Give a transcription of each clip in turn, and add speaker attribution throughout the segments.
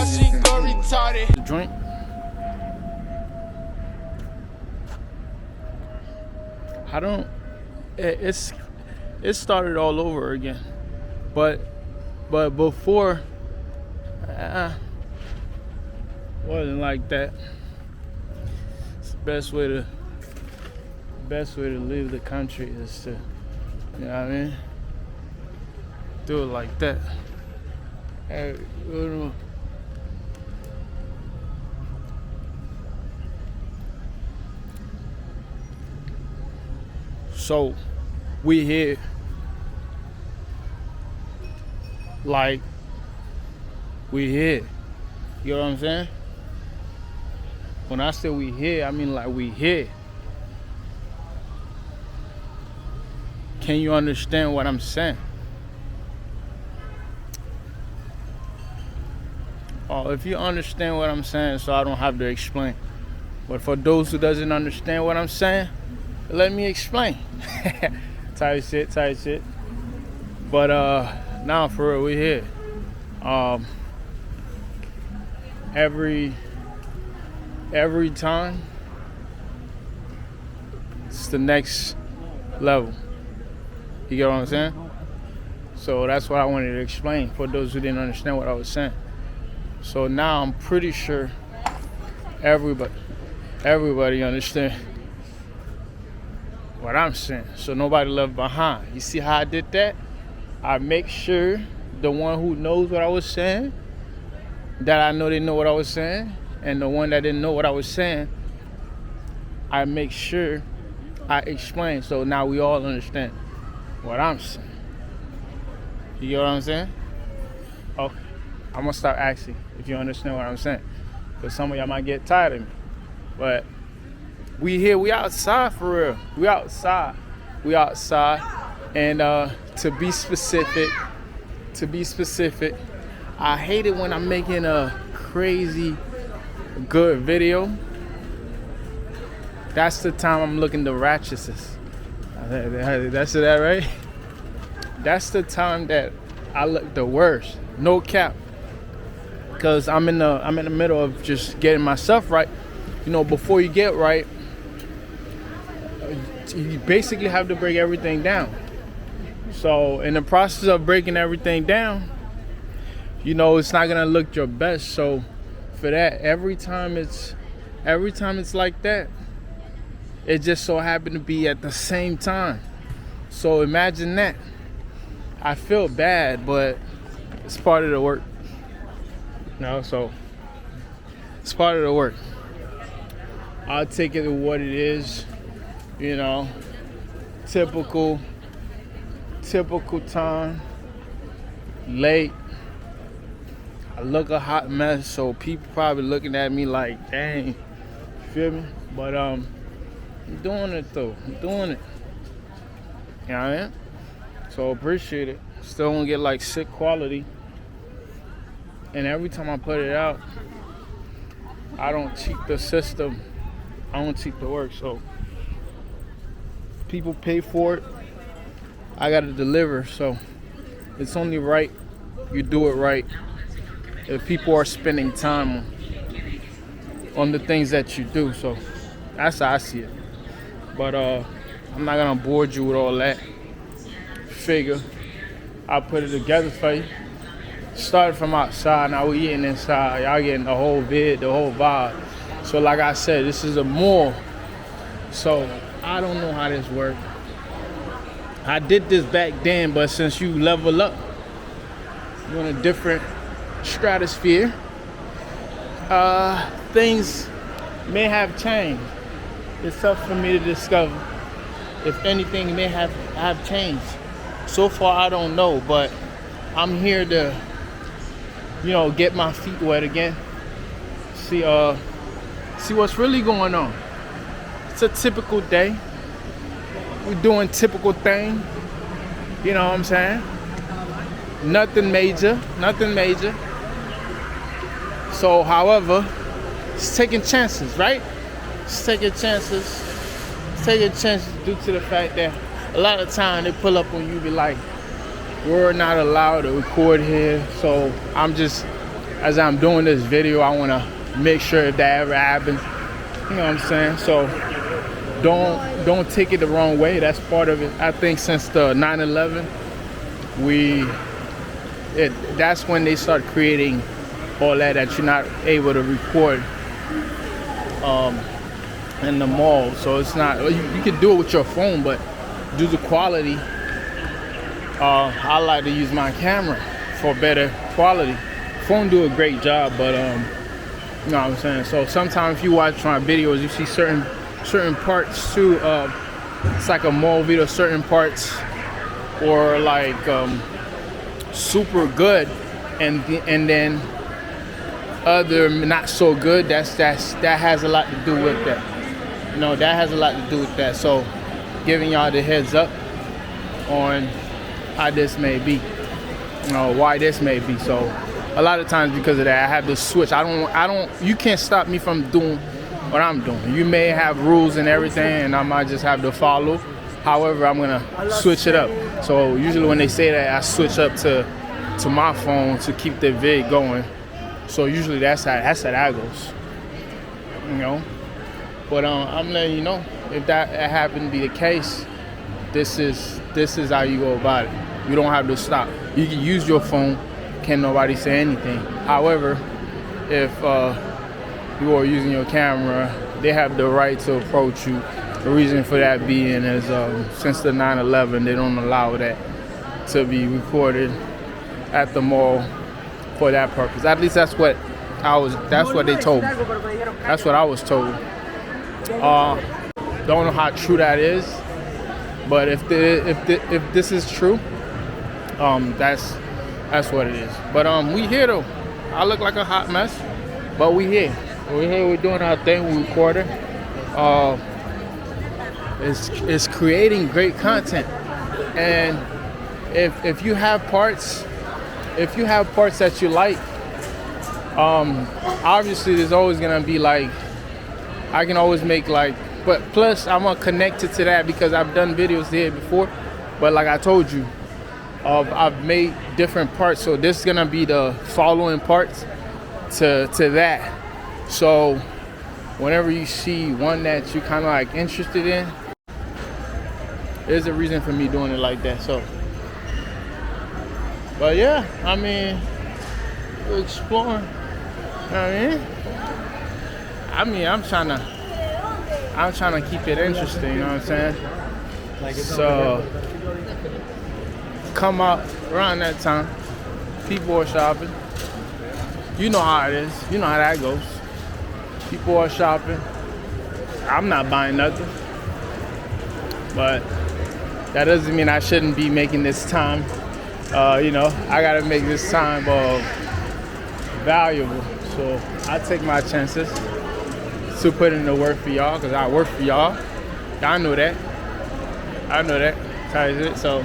Speaker 1: Why she go retarded?
Speaker 2: The joint. I don't. It started all over again, but before, wasn't like that. It's the best way to leave the country is to, you know what I mean? Do it like that. Hey, so we here, like we here. You know what I'm saying? When I say we here, I mean like we here. Can you understand what I'm saying? Oh, if you understand what I'm saying, so I don't have to explain. But for those who doesn't understand what I'm saying, let me explain. Tight shit. But now for real, we here. Every time it's the next level. You get what I'm saying? So that's what I wanted to explain for those who didn't understand what I was saying. So now I'm pretty sure everybody understand what I'm saying. So nobody left behind. You see how I did that? I make sure the one who knows what I was saying, that I know they know what I was saying, and the one that didn't know what I was saying, I make sure I explain so now we all understand what I'm saying. You get what I'm saying? Okay. I'm gonna start asking if you understand what I'm saying, because some of y'all might get tired of me. But we here, we outside for real. We outside, and to be specific, I hate it when I'm making a crazy good video. That's the time I'm looking the ratchetest. That's that right? That's the time that I look the worst. No cap. Because I'm in the middle of just getting myself right. You know, before you get right, you basically have to break everything down. So in the process of breaking everything down, you know, it's not gonna look your best. So for that, every time it's like that, it just so happened to be at the same time. So imagine that. I feel bad, but it's part of the work. You know, so it's part of the work. I'll take it to what it is, you know, typical time, late. I look a hot mess, so people probably looking at me like, dang, you feel me? But I'm doing it though, I'm doing it. You know what I mean? So appreciate it. Still don't get like sick quality. And every time I put it out, I don't cheat the system. I don't cheat the work. So people pay for it. I gotta deliver. So it's only right you do it right. If people are spending time on the things that you do. So that's how I see it. But I'm not gonna bore you with all that. Figure I'll put it together for you. Started from outside, now we getting inside. Y'all getting the whole vid, the whole vibe. So like I said, this is a mall. So I don't know how this works. I did this back then, but since you level up, you're in a different stratosphere, things may have changed. It's tough for me to discover if anything may have changed. So far, I don't know, but I'm here to, you know, get my feet wet again. See what's really going on. It's a typical day. We're doing typical thing. You know what I'm saying? Nothing major. So, however, it's taking chances, right? It's taking chances due to the fact that a lot of time they pull up on you, be like, we're not allowed to record here. So I'm just as I'm doing this video, I want to make sure if that ever happens, you know what I'm saying? So don't take it the wrong way. That's part of it. I think since the 9/11, that's when they start creating all that you're not able to record in the mall. So it's not, you can do it with your phone, but due to quality, I like to use my camera for better quality. Phone do a great job, but you know what I'm saying? So sometimes if you watch my videos, you see certain parts too. It's like a mall video, certain parts, or like super good, and then other not so good. That has a lot to do with that. You know, that has a lot to do with that. So giving y'all the heads up on how this may be, you know, why this may be. So a lot of times because of that, I have to switch. You can't stop me from doing what I'm doing. You may have rules and everything, and I might just have to follow. However, I'm gonna switch it up. So usually when they say that, I switch up to my phone to keep the vid going. So usually that's how that goes, you know. But I'm letting you know, if that happened to be the case, this is how you go about it. You don't have to stop. You can use your phone. Can't nobody say anything. However, if you are using your camera, they have the right to approach you. The reason for that being is since the 9/11, they don't allow that to be recorded at the mall for that purpose. At least that's what they told me. That's what I was told. Don't know how true that is, but if this is true, that's what it is. But we here though. I look like a hot mess, but we here. We're doing our thing. We recording. It's creating great content, and if you have parts that you like, obviously there's always gonna be like, I can always make like, but plus I'm connected to that because I've done videos there before. But like I told you, I've made different parts, so this is gonna be the following parts to that. So whenever you see one that you kind of like interested in, there's a reason for me doing it like that. So, but yeah, I mean, we're exploring. You know what I mean, I'm trying to keep it interesting. You know what I'm saying? So come out around that time, people are shopping. You know how it is. You know how that goes. People are shopping. I'm not buying nothing, but that doesn't mean I shouldn't be making this time. You know, I gotta make this time valuable. So I take my chances to put in the work for y'all, because I work for y'all. Y'all know that. I know that. So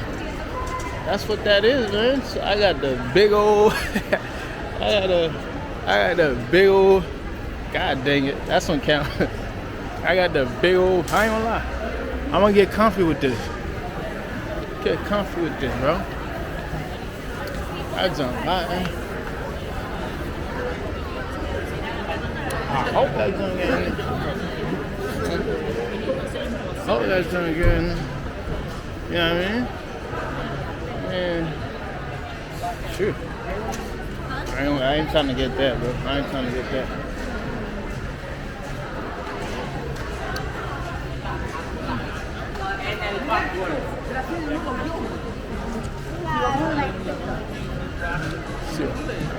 Speaker 2: that's what that is, man. So I got the big old I got the big old, god dang it, that's on camera. I got the big old, I ain't gonna lie, I'm gonna get comfy with this. Get comfy with this, bro. That's on hot, man. I hope that's gonna get in there. Hope that's gonna get in there. You know what I mean? And shoot. I ain't trying to get that, bro. I ain't trying to get that.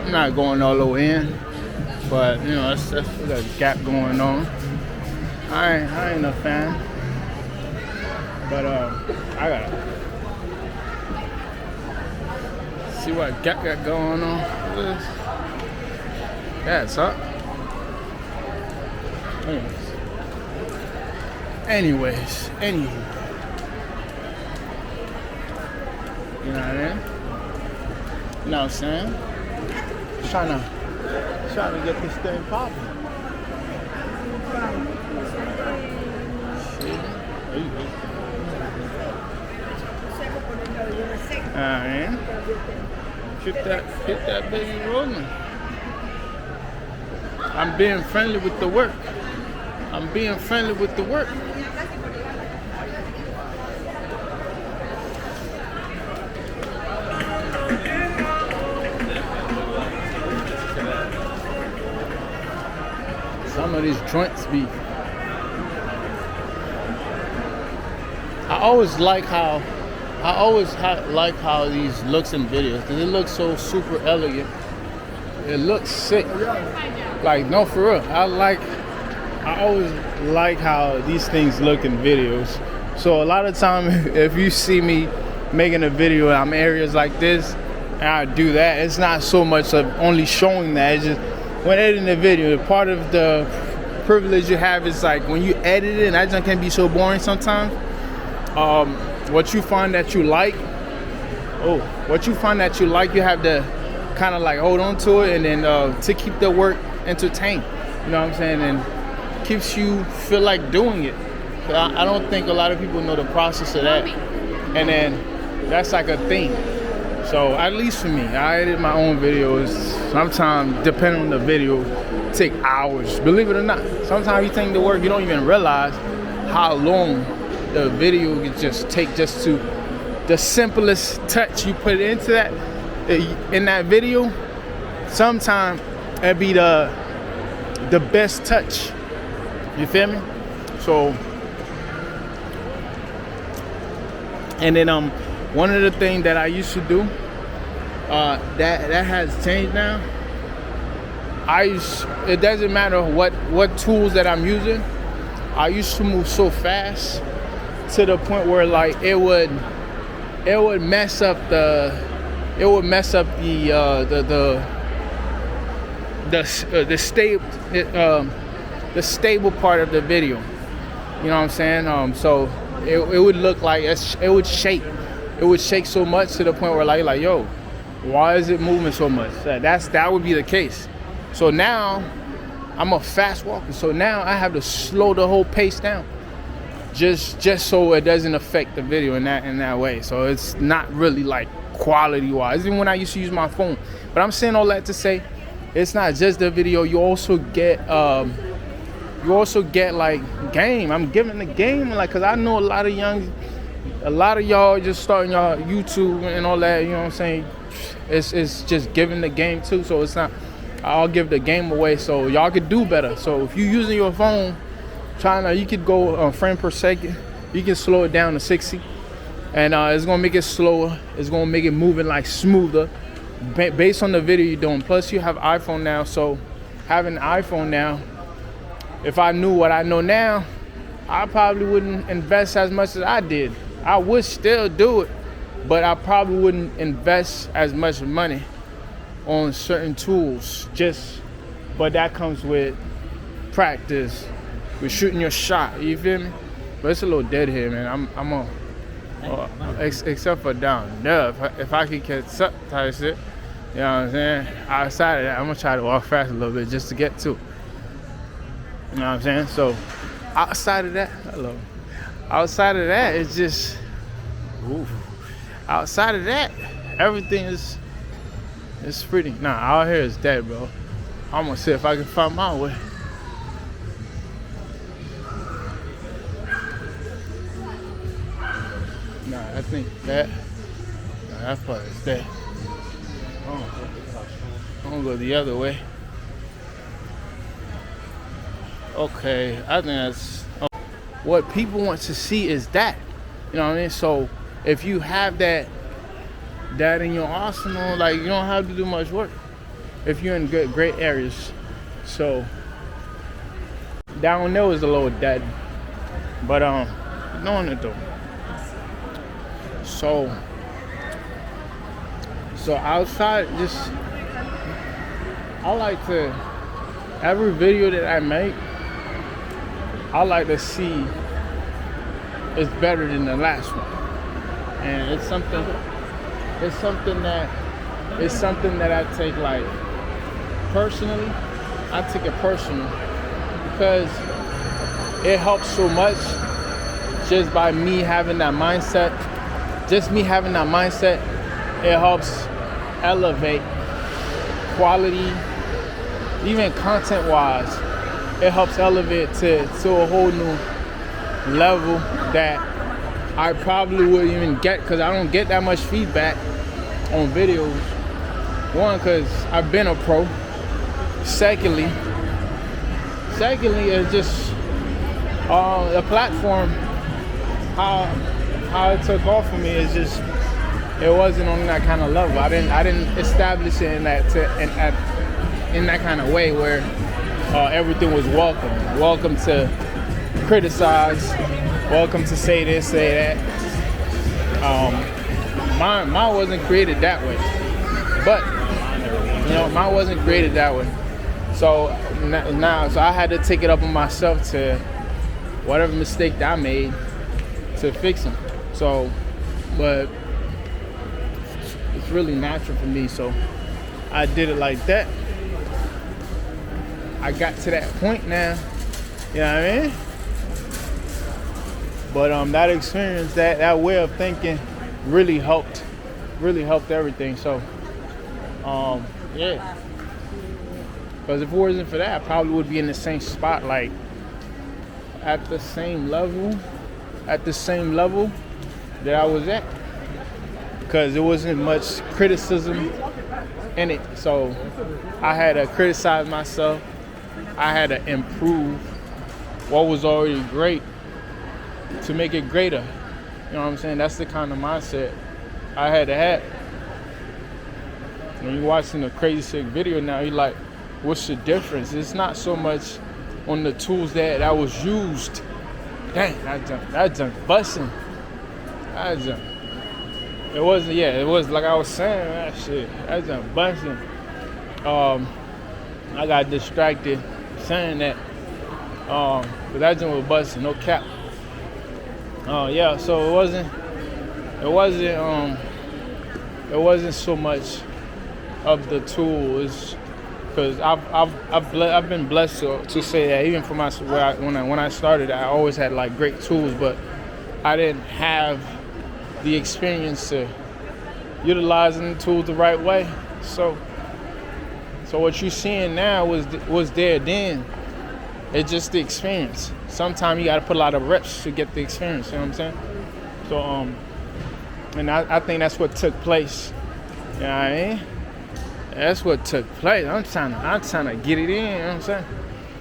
Speaker 2: I'm not going all the way in, but you know, we got a gap going on. I ain't a fan, but I gotta see what gap got going on. Yeah, it's up. Anyways, anywho. You know what I mean? You know what I'm saying? Trying to get this thing popping. Alright. Get that baby rolling. I'm being friendly with the work. I'm being friendly with the work. Some of these joints be. I always like how these looks in videos, because it looks so super elegant. It looks sick. Like, no, for real. I always like how these things look in videos. So a lot of time, if you see me making a video and I'm in areas like this, and I do that, it's not so much of only showing that. It's just when editing the video, part of the privilege you have is like when you edit it, and that junk can be so boring sometimes. What you find that you like, you have to kind of like hold on to it, and then to keep the work entertained. You know what I'm saying? And keeps you feel like doing it. I don't think a lot of people know the process of that, and then that's like a thing. So at least for me, I edit my own videos. Sometimes, depending on the video, take hours. Believe it or not, sometimes you think the work, you don't even realize how long the video can just take, just to the simplest touch you put into that in that video. Sometimes it'd be the best touch. You feel me? So, and then one of the things that I used to do that has changed now. It doesn't matter what tools that I'm using. I used to move so fast to the point where like it would mess up the stable part of the video. You know what I'm saying? So it would look like it would shake. It would shake so much to the point where like yo, why is it moving so much? That would be the case. So now I'm a fast walker. So now I have to slow the whole pace down, just so it doesn't affect the video in that way. So it's not really like quality wise. Even when I used to use my phone. But I'm saying all that to say, it's not just the video. You also get like game. I'm giving the game, like, cause I know a lot of y'all just starting y'all YouTube and all that. You know what I'm saying? It's just giving the game too. So it's not. I'll give the game away so y'all could do better. So if you're using your phone, you could go frame per second. You can slow it down to 60, and it's gonna make it slower. It's gonna make it moving like smoother, based on the video you're doing. Plus, you have iPhone now, so having an iPhone now, if I knew what I know now, I probably wouldn't invest as much as I did. I would still do it, but I probably wouldn't invest as much money on certain tools. But that comes with practice, with shooting your shot. You feel me? But it's a little dead here, man. Except for down there, if I could catch up type shit. You know what I'm saying? Outside of that, I'm gonna try to walk fast a little bit just to get to. You know what I'm saying? So outside of that, it's just, outside of that, everything is pretty. Nah, out here is dead, bro. I'm gonna see if I can find my way. Nah, I think that part is dead. I'm gonna go the other way. Okay, I think that's what people want to see is that. You know what I mean? So if you have that in your arsenal, like, you don't have to do much work if you're in great areas. So down there is a little dead, but knowing it though. So outside, just I like to, every video that I make, I like to see it's better than the last one, and it's something that I take like personally. I take it personal because it helps so much just by me having that mindset. Just me having that mindset, it helps elevate quality even content-wise, it helps elevate to a whole new level that I probably wouldn't even get, because I don't get that much feedback on videos. One, because I've been a pro. Secondly, it's just the platform, how it took off for me is just, it wasn't on that kind of level. I didn't establish it in that kind of way where everything was welcome to criticize, welcome to say this, say that. Mine wasn't created that way, but mine wasn't created that way. So now, I had to take it up on myself to whatever mistake that I made to fix them. So, but it's really natural for me, so I did it like that. I got to that point now, you know what I mean? But that experience, that way of thinking really helped everything. So yeah, because if it wasn't for that, I probably would be in the same spot, like at the same level that I was at, because there wasn't much criticism in it. So I had to criticize myself. I had to improve what was already great to make it greater. You know what I'm saying? That's the kind of mindset I had to have. When you're watching a Crazy Sick video now, you're like, what's the difference? It's not so much on the tools that was used. Dang, that junk busting. That junk. It was like I was saying, that junk busting. I got distracted saying that. But that junk was busting, no cap. Yeah, so it wasn't so much of the tools, because I've been blessed to say that even for when I started, I always had like great tools, but I didn't have the experience to utilizing the tools the right way. So what you're seeing now was there then. It's just the experience. Sometimes you got to put a lot of reps to get the experience. You know what I'm saying? So and I think that's what took place. You know what I mean? That's what took place. I'm trying to get it in. You know what I'm saying?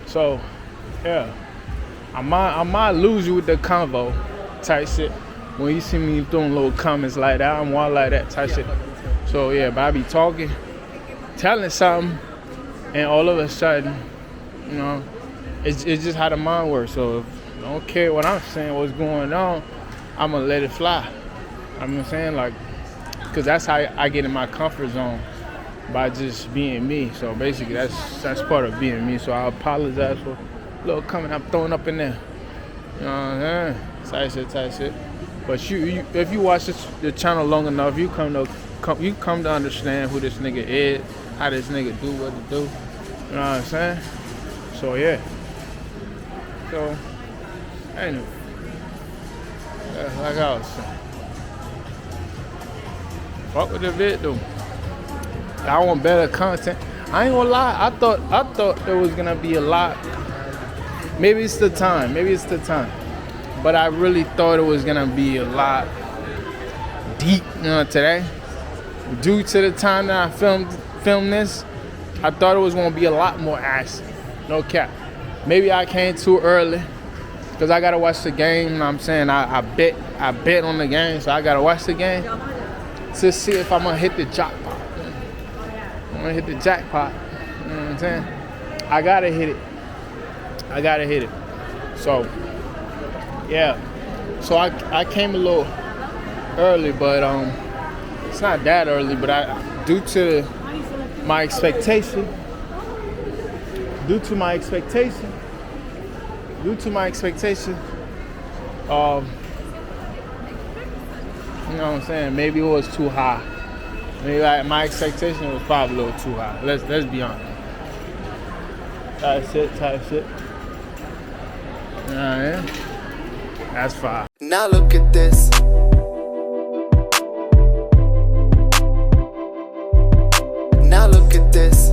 Speaker 2: So yeah, I might lose you with the convo type shit. When you see me throwing little comments like that, I'm wild like that type shit. So yeah, but I be talking, telling something, and all of a sudden, it's just how the mind works. So if I don't care what I'm saying, what's going on, I'm gonna let it fly. I'm saying, like, because that's how I get in my comfort zone, by just being me. So basically, that's part of being me. So I apologize for a little comment I'm throwing up in there. You know what I'm saying? Tight shit. But you if you watch the channel long enough, you come to understand who this nigga is, how this nigga do what he do. You know what I'm saying? So yeah. So anyway, like I was saying, fuck with the vid though. I want better content. I ain't gonna lie. I thought there was gonna be a lot. Maybe it's the time. But I really thought it was gonna be a lot deep, today. Due to the time that I filmed this, I thought it was gonna be a lot more action. No cap. Maybe I came too early, because I gotta watch the game. You know what I'm saying? I bet on the game, so I gotta watch the game to see if I'm gonna hit the jackpot. I'm gonna hit the jackpot. You know what I'm saying? I gotta hit it. So yeah. So I came a little early, but it's not that early, but due to my expectation, you know what I'm saying, maybe it was too high. Maybe my expectation was probably a little too high. Let's be honest. Tight shit. You know what I mean? That's fine.
Speaker 1: Now look at this. Now look at this.